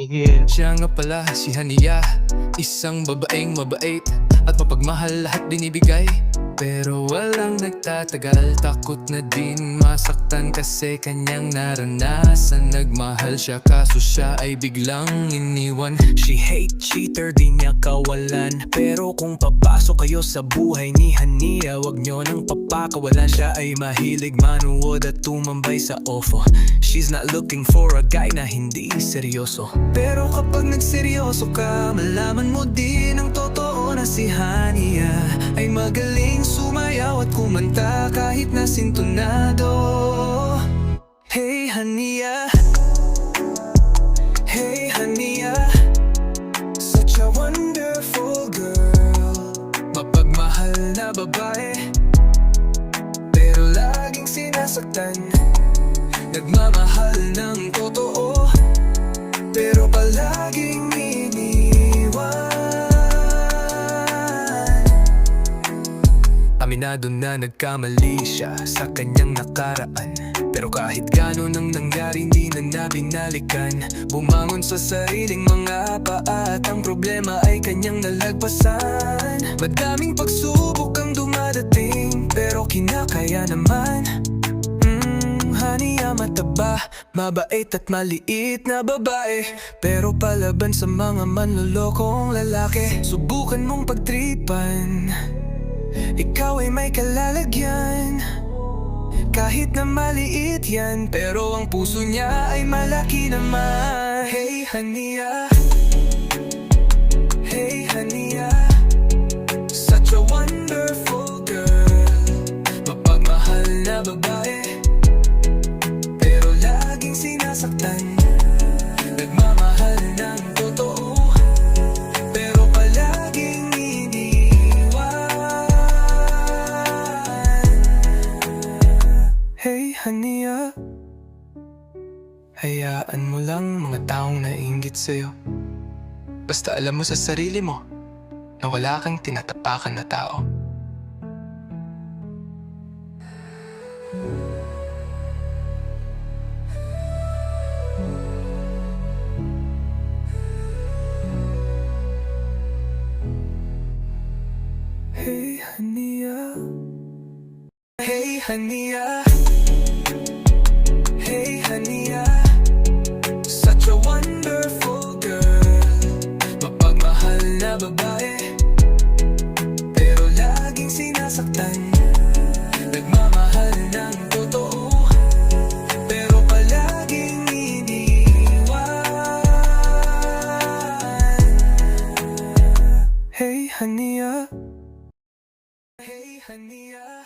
Siya nga pala si Hania, isang babaeng mabait at mapagmahal, lahat binibigay. Pero walang nagtatagal, takot na din masaktan kasi kanyang naranasan. Nagmahal siya kaso siya ay biglang iniwan. She hate cheater, di niya kawalan. Pero kung papasok kayo sa buhay ni Hania, wag nyo nang papakawalan. Siya ay mahilig manuod at tumambay sa OFO. She's not looking for a guy na hindi seryoso. Pero kapag nagseryoso ka, malaman mo din ang totoo na si Hania ay magaling sumayaw at kumanta kahit na sintonado. Hey Hania, hey Hania, such a wonderful girl. Mapagmahal na babae, pero laging sinasaktan. Nagmamahal ng totoo, pero palaging iniwan. Aminado na nagkamali siya sa kanyang nakaraan, pero kahit gano'n ang nangyari, hindi na binalikan. Bumangon sa sariling mga paa at ang problema ay kanyang nalagpasan. Madaming pagsubok ang dumadating, pero kinakaya naman. Hania mataba, mabait at maliit na babae, pero palaban sa mga manlolokong lalaki. Subukan mong pagtripan, ikaw ay may kalalagyan. Kahit na maliit yan, pero ang puso niya ay malaki naman. Hey Hania, hey Hania, such a wonderful girl. Mapagmahal na babae, pero laging sinasaktan. Nagmamahal ng totoo, pero palaging iniwan. Hey Hania, hayaan mo lang mga taong naiinggit sa'yo. Basta alam mo sa sarili mo na wala kang tinatapakan na tao. Hey Hania, hey Hania, hey Hania, such a wonderful girl. Mapagmahal na babae, pero laging sinasaktan. Nagmamahal ng totoo, pero palaging iniwan. Hey Hania, hey Hania.